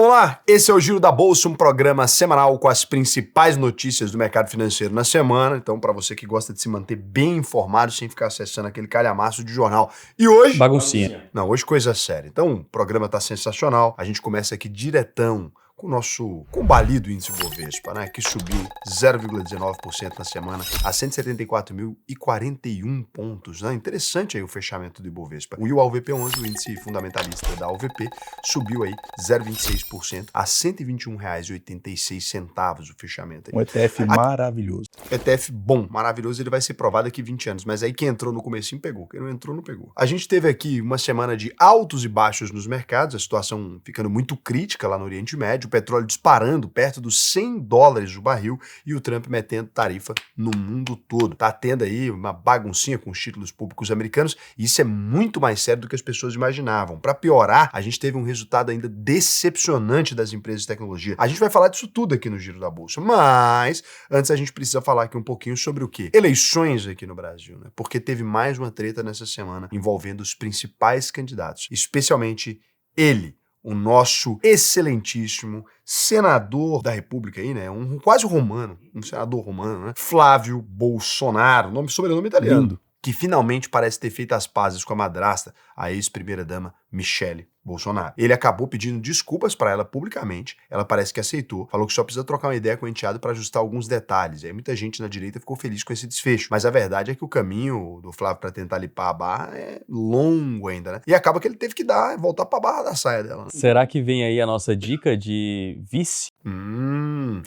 Vamos lá, esse é o Giro da Bolsa, um programa semanal com as principais notícias do mercado financeiro na semana. Então, para você que gosta de se manter bem informado, sem ficar acessando aquele calhamaço de jornal. E hoje... Baguncinha. Não, hoje coisa séria. Então, o programa tá sensacional. A gente começa aqui diretão com o nosso combalido índice Bovespa, né, que subiu 0,19% na semana a 174.041 pontos, né? Interessante aí o fechamento do Ibovespa. E o AUVP11, o índice fundamentalista da AUVP, subiu aí 0,26% a R$ 121,86 o fechamento aí. Um ETF maravilhoso. ETF bom, maravilhoso, ele vai ser provado daqui 20 anos, mas aí quem entrou no comecinho pegou, quem não entrou não pegou. A gente teve aqui uma semana de altos e baixos nos mercados, a situação ficando muito crítica lá no Oriente Médio, o petróleo disparando perto dos $100 o barril e o Trump metendo tarifa no mundo todo. Tá tendo aí uma baguncinha com os títulos públicos americanos e isso é muito mais sério do que as pessoas imaginavam. Para piorar, a gente teve um resultado ainda decepcionante das empresas de tecnologia. A gente vai falar disso tudo aqui no Giro da Bolsa, mas antes a gente precisa falar aqui um pouquinho sobre o quê? Eleições aqui no Brasil, né? Porque teve mais uma treta nessa semana envolvendo os principais candidatos, especialmente ele, o nosso excelentíssimo senador da República aí, né? Quase romano, um senador romano, né? Flávio Bolsonaro, sobrenome italiano. Lindo. Que finalmente parece ter feito as pazes com a madrasta, a ex-primeira-dama Michele Bolsonaro. Ele acabou pedindo desculpas para ela publicamente, ela parece que aceitou, falou que só precisa trocar uma ideia com o enteado para ajustar alguns detalhes. E aí muita gente na direita ficou feliz com esse desfecho, mas a verdade é que o caminho do Flávio para tentar limpar a barra é longo ainda, né? E acaba que ele teve que voltar para a barra da saia dela. Né? Será que vem aí a nossa dica de vice?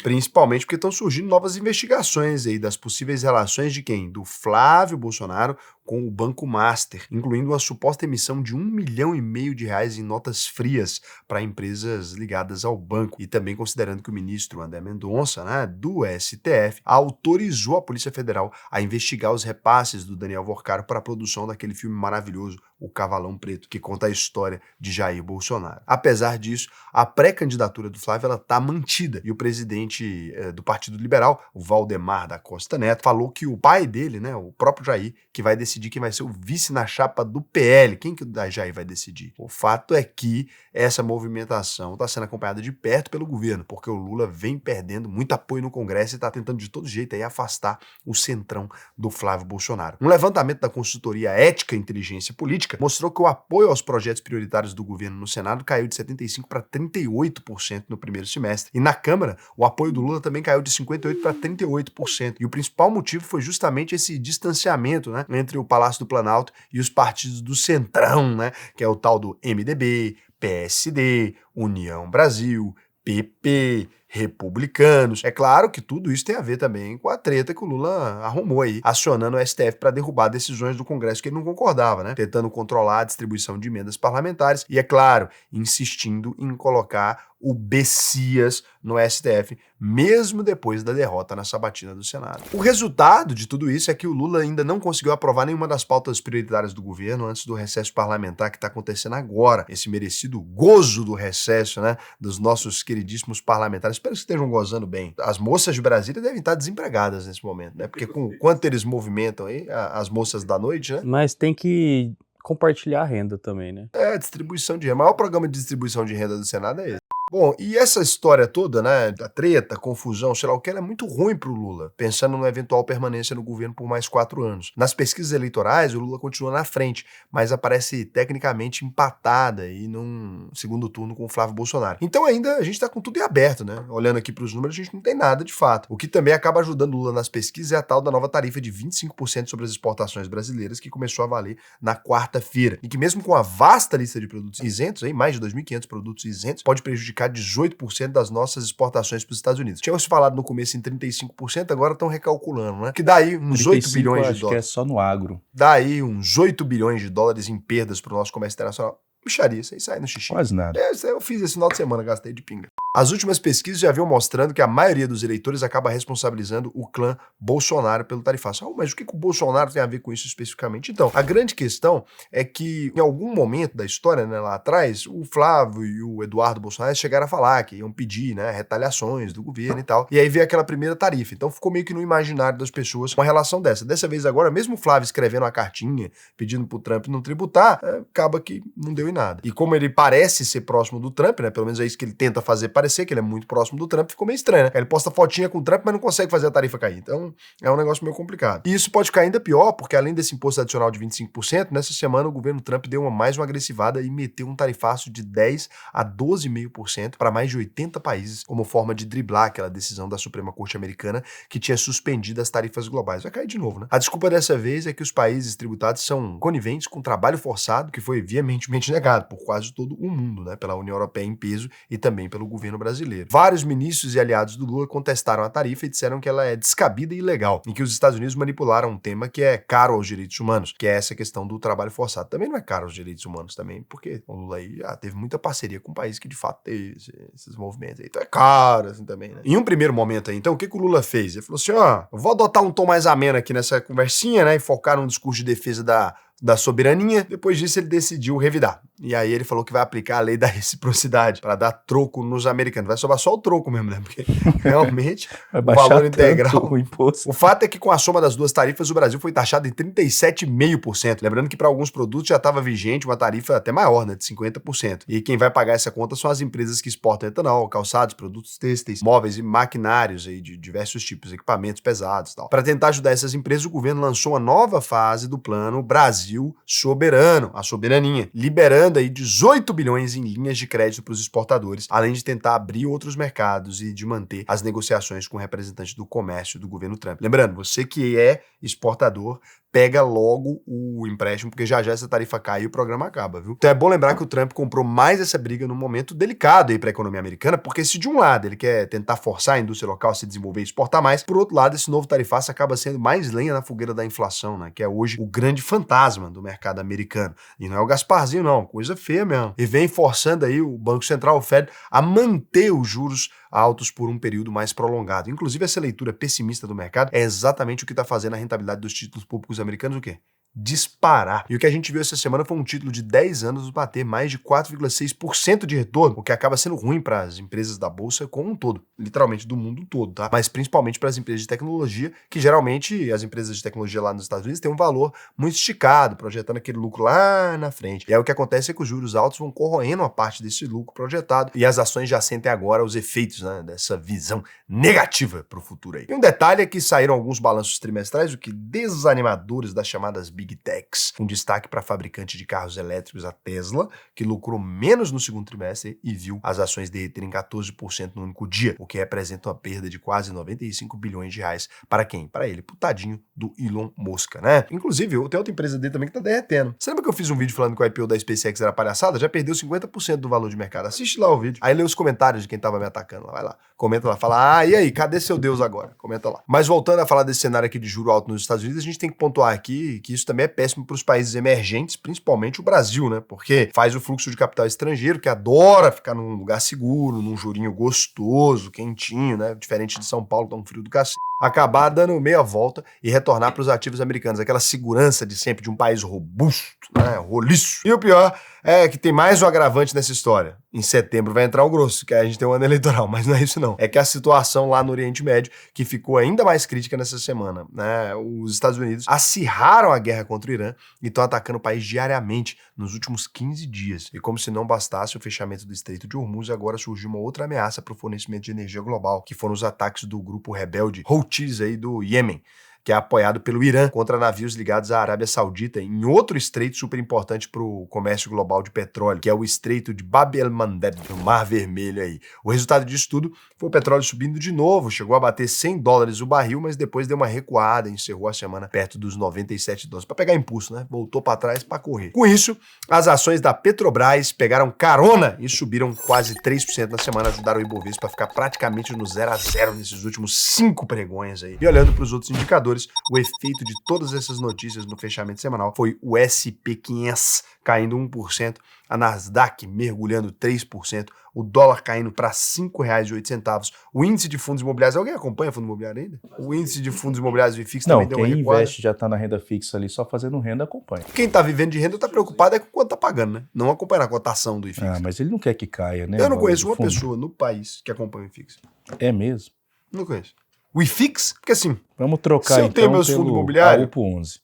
Principalmente porque estão surgindo novas investigações aí das possíveis relações de quem? Do Flávio Bolsonaro com o Banco Master, incluindo uma suposta emissão de R$1,5 milhão em notas frias para empresas ligadas ao banco. E também considerando que o ministro André Mendonça, né, do STF, autorizou a Polícia Federal a investigar os repasses do Daniel Worcaro para a produção daquele filme maravilhoso, O Cavalão Preto, que conta a história de Jair Bolsonaro. Apesar disso, a pré-candidatura do Flávio está mantida e o presidente do Partido Liberal, o Valdemar da Costa Neto, falou que o pai dele, né, o próprio Jair, que vai decidir quem vai ser o vice na chapa do PL. Quem que o Jair vai decidir? O fato é que essa movimentação está sendo acompanhada de perto pelo governo, porque o Lula vem perdendo muito apoio no Congresso e está tentando de todo jeito aí afastar o centrão do Flávio Bolsonaro. Um levantamento da consultoria Ética e Inteligência Política mostrou que o apoio aos projetos prioritários do governo no Senado caiu de 75% para 38% no primeiro semestre. E na Câmara, o apoio do Lula também caiu de 58% para 38%. E o principal motivo foi justamente esse distanciamento, né, entre o Palácio do Planalto e os partidos do Centrão, né, que é o tal do MDB, PSD, União Brasil, PP, republicanos. É claro que tudo isso tem a ver também com a treta que o Lula arrumou aí, acionando o STF para derrubar decisões do Congresso que ele não concordava, né? Tentando controlar a distribuição de emendas parlamentares e, é claro, insistindo em colocar o Bessias no STF, mesmo depois da derrota na sabatina do Senado. O resultado de tudo isso é que o Lula ainda não conseguiu aprovar nenhuma das pautas prioritárias do governo antes do recesso parlamentar que está acontecendo agora, esse merecido gozo do recesso, né, dos nossos queridíssimos parlamentares. Espero que estejam gozando bem. As moças de Brasília devem estar desempregadas nesse momento, né, porque com quanto eles movimentam aí, as moças da noite, né? Mas tem que compartilhar a renda também, né? Distribuição de renda. O maior programa de distribuição de renda do Senado é esse. Bom, e essa história toda, né, da treta, confusão, sei lá o que, ela é muito ruim pro Lula, pensando na eventual permanência no governo por mais 4 anos. Nas pesquisas eleitorais, o Lula continua na frente, mas aparece tecnicamente empatada aí num segundo turno com o Flávio Bolsonaro. Então ainda a gente tá com tudo em aberto, né? Olhando aqui pros números, a gente não tem nada de fato. O que também acaba ajudando o Lula nas pesquisas é a tal da nova tarifa de 25% sobre as exportações brasileiras, que começou a valer na quarta-feira. E que mesmo com a vasta lista de produtos isentos, aí, mais de 2.500 produtos isentos, pode prejudicar 18% das nossas exportações para os Estados Unidos. Tínhamos falado no começo em 35%, agora estão recalculando, né? Que dá aí uns 8 bilhões de dólares. Acho que é só no agro. Dá aí uns 8 bilhões de dólares em perdas para o nosso comércio internacional. Micharia, isso aí sai no xixi. Quase nada. Eu fiz esse final de semana, gastei de pinga. As últimas pesquisas já vinham mostrando que a maioria dos eleitores acaba responsabilizando o clã Bolsonaro pelo tarifaço. Mas o que o Bolsonaro tem a ver com isso especificamente? Então, a grande questão é que em algum momento da história, né, lá atrás, o Flávio e o Eduardo Bolsonaro chegaram a falar que iam pedir, né, retaliações do governo e tal. E aí veio aquela primeira tarifa. Então ficou meio que no imaginário das pessoas uma relação dessa. Dessa vez agora, mesmo o Flávio escrevendo uma cartinha pedindo pro Trump não tributar, acaba que não deu em nada. E como ele parece ser próximo do Trump, né, pelo menos é isso que ele tenta fazer parecer, que ele é muito próximo do Trump, ficou meio estranho, né? Ele posta fotinha com o Trump, mas não consegue fazer a tarifa cair. Então, é um negócio meio complicado. E isso pode ficar ainda pior, porque além desse imposto adicional de 25%, nessa semana o governo Trump deu mais uma agressivada e meteu um tarifaço de 10 a 12,5% para mais de 80 países, como forma de driblar aquela decisão da Suprema Corte Americana que tinha suspendido as tarifas globais. Vai cair de novo, né? A desculpa dessa vez é que os países tributados são coniventes com trabalho forçado, que foi veementemente negado por quase todo o mundo, né? Pela União Europeia em peso e também pelo governo brasileiro. Vários ministros e aliados do Lula contestaram a tarifa e disseram que ela é descabida e ilegal, em que os Estados Unidos manipularam um tema que é caro aos direitos humanos, que é essa questão do trabalho forçado. Também não é caro aos direitos humanos também, porque o Lula aí já teve muita parceria com países que de fato teve esses movimentos aí. Então é caro assim também, né? Em um primeiro momento aí, então, o que o Lula fez? Ele falou assim, eu vou adotar um tom mais ameno aqui nessa conversinha, né, e focar num discurso de defesa da soberania. Depois disso ele decidiu revidar. E aí ele falou que vai aplicar a lei da reciprocidade para dar troco nos americanos. Vai sobrar só o troco mesmo, né? Porque realmente vai o valor integral... o imposto. O fato é que com a soma das duas tarifas o Brasil foi taxado em 37,5%. Lembrando que para alguns produtos já estava vigente uma tarifa até maior, né? De 50%. E quem vai pagar essa conta são as empresas que exportam etanol, calçados, produtos têxteis, móveis e maquinários aí de diversos tipos, equipamentos pesados e tal. Para tentar ajudar essas empresas, o governo lançou uma nova fase do plano Brasil Soberano, a soberania, liberando aí 18 bilhões em linhas de crédito para os exportadores, além de tentar abrir outros mercados e de manter as negociações com representantes do comércio do governo Trump. Lembrando, você que é exportador, pega logo o empréstimo, porque já essa tarifa cai e o programa acaba, viu? Então é bom lembrar que o Trump comprou mais essa briga num momento delicado aí para a economia americana, porque se de um lado ele quer tentar forçar a indústria local a se desenvolver e exportar mais, por outro lado esse novo tarifaço acaba sendo mais lenha na fogueira da inflação, né? Que é hoje o grande fantasma do mercado americano. E não é o Gasparzinho não, coisa feia mesmo. E vem forçando aí o Banco Central, o Fed, a manter os juros altos por um período mais prolongado. Inclusive essa leitura pessimista do mercado é exatamente o que está fazendo a rentabilidade dos títulos públicos americanos o quê? Disparar. E o que a gente viu essa semana foi um título de 10 anos bater mais de 4,6% de retorno, o que acaba sendo ruim para as empresas da bolsa como um todo, literalmente do mundo todo, tá? Mas principalmente para as empresas de tecnologia, que geralmente as empresas de tecnologia lá nos Estados Unidos têm um valor muito esticado, projetando aquele lucro lá na frente. E aí o que acontece é que os juros altos vão corroendo uma parte desse lucro projetado e as ações já sentem agora os efeitos, né, dessa visão negativa para o futuro aí. E um detalhe é que saíram alguns balanços trimestrais, o que desanimadores das chamadas Big Techs, um destaque para a fabricante de carros elétricos, a Tesla, que lucrou menos no segundo trimestre e viu as ações derreterem 14% no único dia, o que representa uma perda de quase 95 bilhões de reais. Para quem? Para ele, pro tadinho do Elon Musk, né? Inclusive, tem outra empresa dele também que tá derretendo. Você lembra que eu fiz um vídeo falando que o IPO da SpaceX era palhaçada? Já perdeu 50% do valor de mercado. Assiste lá o vídeo. Aí lê os comentários de quem tava me atacando lá. Vai lá. Comenta lá. Fala, e aí, cadê seu Deus agora? Comenta lá. Mas voltando a falar desse cenário aqui de juro alto nos Estados Unidos, a gente tem que pontuar aqui que isso também é péssimo para os países emergentes, principalmente o Brasil, né? Porque faz o fluxo de capital estrangeiro, que adora ficar num lugar seguro, num jurinho gostoso, quentinho, né? Diferente de São Paulo, tão frio do cacete. Acabar dando meia volta e retornar para os ativos americanos. Aquela segurança de sempre de um país robusto, né? Roliço. E o pior é que tem mais um agravante nessa história. Em setembro vai entrar o grosso, que a gente tem um ano eleitoral, mas não é isso não. É que a situação lá no Oriente Médio, que ficou ainda mais crítica nessa semana, né? Os Estados Unidos acirraram a guerra contra o Irã e estão atacando o país diariamente nos últimos 15 dias. E como se não bastasse o fechamento do Estreito de Hormuz, agora surgiu uma outra ameaça para o fornecimento de energia global, que foram os ataques do grupo rebelde Houthis aí do Iêmen, que é apoiado pelo Irã contra navios ligados à Arábia Saudita em outro estreito super importante para o comércio global de petróleo, que é o estreito de Bab el-Mandeb, no Mar Vermelho aí. O resultado disso tudo foi o petróleo subindo de novo, chegou a bater $100 o barril, mas depois deu uma recuada e encerrou a semana perto dos $97, para pegar impulso, né? Voltou para trás para correr. Com isso, as ações da Petrobras pegaram carona e subiram quase 3% na semana, ajudaram o Ibovespa a ficar praticamente no 0 a 0 nesses últimos 5 pregões aí. E olhando para os outros indicadores, investidores, o efeito de todas essas notícias no fechamento semanal foi o SP500 caindo 1%, a Nasdaq mergulhando 3%, o dólar caindo para R$ 5,08, o índice de fundos imobiliários, alguém acompanha fundo imobiliário ainda? O índice de fundos imobiliários VIFIX também deu uma quem recuada. investe já tá na renda fixa ali, só fazendo renda, acompanha. Quem tá vivendo de renda tá preocupado é com quanto tá pagando, né? Não acompanhar a cotação do IFIX. Ah, mas ele não quer que caia, né? Eu não o conheço uma fundo. pessoa no país que acompanha o IFIX. É mesmo? Não conheço. O IFIX? Porque assim, Vamos trocar Se eu então tenho meus fundos pelo imobiliários- AUPO 11.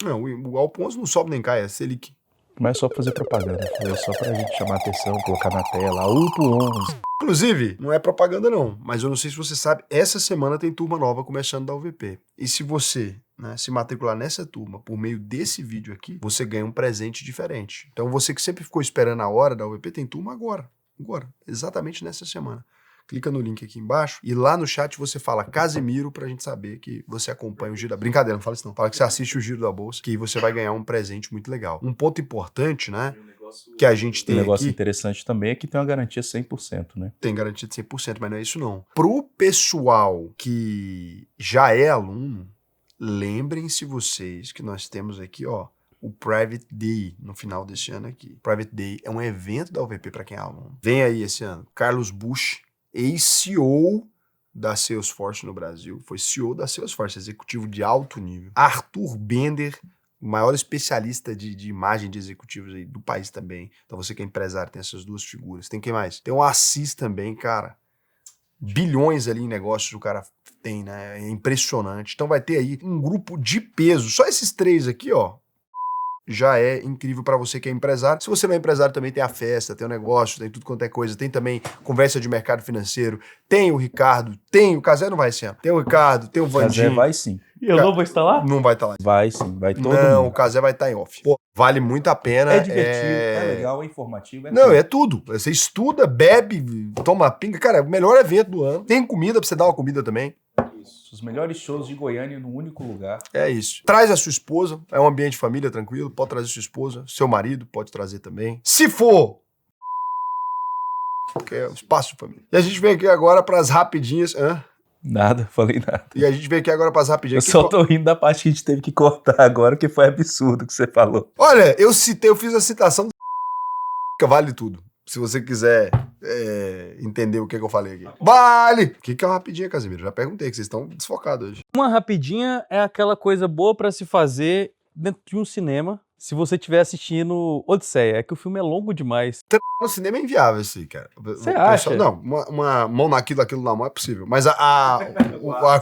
não, o Alpo 11 não sobe nem cai, é Selic. Mas só pra fazer propaganda, é só pra gente chamar a atenção, colocar na tela, AUPO 11. Inclusive, não é propaganda não, mas eu não sei se você sabe, essa semana tem turma nova começando da UVP. E se você, né, se matricular nessa turma por meio desse vídeo aqui, você ganha um presente diferente. Então você que sempre ficou esperando a hora da UVP, tem turma agora, exatamente nessa semana. Clica no link aqui embaixo e lá no chat você fala Casimiro pra gente saber que você acompanha o Giro da... Brincadeira, não fala isso não. Fala que você assiste o Giro da Bolsa, que aí você vai ganhar um presente muito legal. Um ponto importante, né, que a gente Um tem negócio aqui... interessante também é que tem uma garantia 100%, né? Tem garantia de 100%, mas não é isso não. Pro pessoal que já é aluno, lembrem-se vocês que nós temos aqui, ó, o Private Day no final desse ano aqui. Private Day é um evento da UVP para quem é aluno. Vem aí esse ano. Carlos Bush, ex-CEO da Salesforce no Brasil. Foi CEO da Salesforce, executivo de alto nível. Arthur Bender, o maior especialista de imagem de executivos aí do país também. Então você que é empresário tem essas duas figuras. Tem quem mais? Tem o Assis também, cara. Bilhões ali em negócios o cara tem, né? É impressionante. Então vai ter aí um grupo de peso. Só esses três aqui, ó, já é incrível para você que é empresário. Se você não é empresário, também tem a festa, tem o negócio, tem tudo quanto é coisa. Tem também conversa de mercado financeiro. Tem o Ricardo, tem o Casé, não vai esse ano. Tem o Ricardo, tem o Casé Vandinho. vai sim. E eu não vou estar lá? Não vai estar lá. Vai sim, vai todo Não, o mundo. Casé vai estar em off. Pô, vale muito a pena. É divertido, é legal, é informativo, é Não, tudo. é tudo. Você estuda, bebe, toma pinga. Cara, é o melhor evento do ano. Tem comida pra você dar uma comida também. Isso. Os melhores shows de Goiânia num único lugar. É isso. Traz a sua esposa. É um ambiente de família tranquilo. Pode trazer sua esposa. Seu marido pode trazer também. Se for... porque é um espaço de família. E a gente vem aqui agora pras rapidinhas. Nada, falei nada. E a gente vem aqui agora pras Eu rapidinhas. só tô rindo da parte que a gente teve que cortar agora, que foi absurdo o que você falou. Olha, eu fiz a citação do vale tudo. Se você quiser entender o que eu falei aqui. Vale! O que é uma rapidinha, Casimiro? Já perguntei, que vocês estão desfocados hoje. Uma rapidinha é aquela coisa boa pra se fazer dentro de um cinema, se você estiver assistindo Odisseia. É que o filme é longo demais. No cinema é inviável isso aí, cara. Você acha? Não, uma mão naquilo, aquilo na mão é possível. Mas a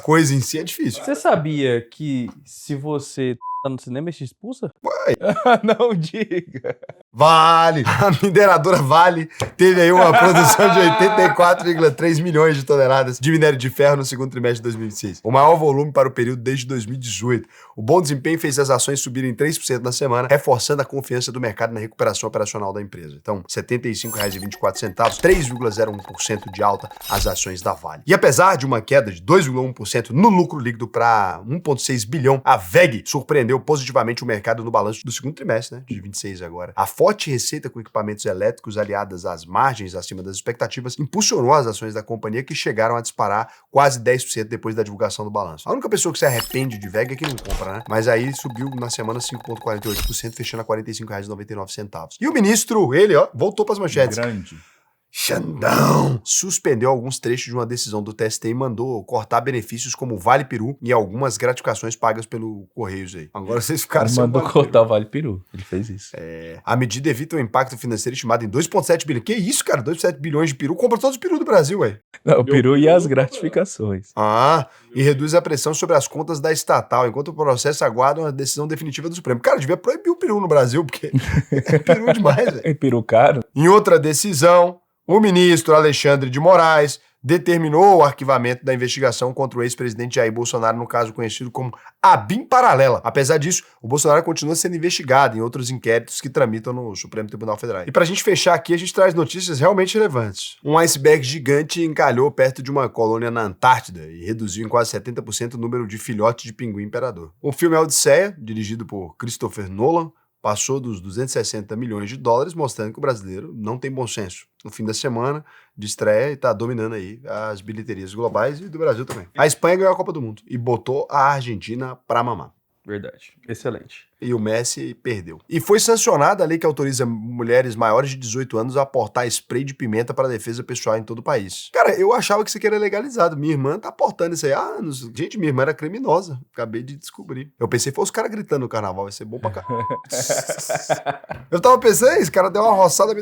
coisa em si é difícil. Você sabia que se você tá no cinema, ele te expulsa? Ué. Não diga. Vale! A mineradora Vale teve aí uma produção de 84,3 milhões de toneladas de minério de ferro no segundo trimestre de 2026. O maior volume para o período desde 2018. O bom desempenho fez as ações subirem 3% na semana, reforçando a confiança do mercado na recuperação operacional da empresa. Então, R$ 75,24, 3,01% de alta as ações da Vale. E apesar de uma queda de 2,1% no lucro líquido para 1,6 bilhão, a VEG surpreendeu positivamente o mercado no balanço do segundo trimestre, né, de 26 agora. A forte receita com equipamentos elétricos aliadas às margens acima das expectativas impulsionou as ações da companhia, que chegaram a disparar quase 10% depois da divulgação do balanço. A única pessoa que se arrepende de VEG é quem não compra, né? Mas aí subiu na semana 5,48%, fechando a R$ 45,99. E o ministro, ele, ó, voltou para as manchetes. Grande. Xandão suspendeu alguns trechos de uma decisão do TST e mandou cortar benefícios como o Vale Peru e algumas gratificações pagas pelo Correios aí. Agora vocês ficaram Ele sem o mandou Vale cortar o Vale Peru. Ele fez isso. A medida evita um impacto financeiro estimado em 2,7 bilhões. Que isso, cara? 2,7 bilhões de peru. Compra todos os peru do Brasil, ué. Não, o peru e as gratificações. E reduz a pressão sobre as contas da estatal, enquanto o processo aguarda uma decisão definitiva do Supremo. Cara, devia proibir o peru no Brasil, porque é peru demais, velho. É peru caro? Em outra decisão, o ministro Alexandre de Moraes determinou o arquivamento da investigação contra o ex-presidente Jair Bolsonaro, no caso conhecido como ABIN Paralela. Apesar disso, o Bolsonaro continua sendo investigado em outros inquéritos que tramitam no Supremo Tribunal Federal. E pra gente fechar aqui, a gente traz notícias realmente relevantes. Um iceberg gigante encalhou perto de uma colônia na Antártida e reduziu em quase 70% o número de filhotes de pinguim imperador. O filme é Odisseia, dirigido por Christopher Nolan, passou dos 260 milhões de dólares, mostrando que o brasileiro não tem bom senso. No fim da semana de estreia e tá dominando aí as bilheterias globais e do Brasil também. A Espanha ganhou a Copa do Mundo e botou a Argentina pra mamar. Verdade. Excelente. E o Messi perdeu. E foi sancionada a lei que autoriza mulheres maiores de 18 anos a aportar spray de pimenta para defesa pessoal em todo o país. Cara, eu achava que isso aqui era legalizado. Minha irmã tá aportando isso aí há anos. Gente, minha irmã era criminosa. Acabei de descobrir. Eu pensei que fosse os caras gritando no carnaval. Vai ser bom pra caralho. Eu tava pensando, esse cara deu uma roçada.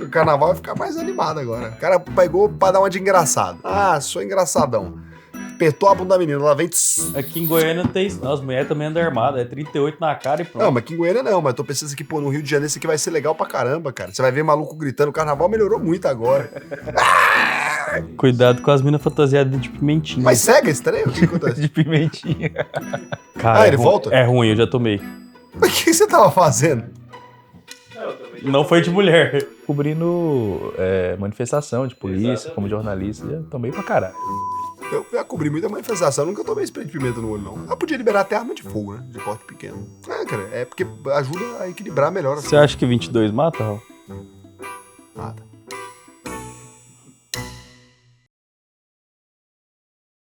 O carnaval vai ficar mais animado agora. O cara pegou pra dar uma de engraçado. Ah, sou engraçadão. Apertou a bunda da menina, ela vem... Aqui em Goiânia não tem isso, não. As mulheres também andam armadas. É 38 na cara e pronto. Não, mas aqui em Goiânia não. Mas tô pensando que, pô, no Rio de Janeiro isso aqui vai ser legal pra caramba, cara. Você vai ver maluco gritando. O carnaval melhorou muito agora. Cuidado com as minas fantasiadas de pimentinha. Mas segue esse trem? O que acontece? De pimentinha. Cara, ele volta? É ruim, eu já tomei. Mas o que você tava fazendo? Não foi de mulher. Cobrindo manifestação de polícia, como jornalista, já tomei pra caralho. Eu já cobri muita manifestação, nunca tomei spray de pimenta no olho, não. Eu podia liberar até arma de fogo, né? De porte pequeno. Cara, é porque ajuda a equilibrar melhor. Você acha que 22 mata, Raul?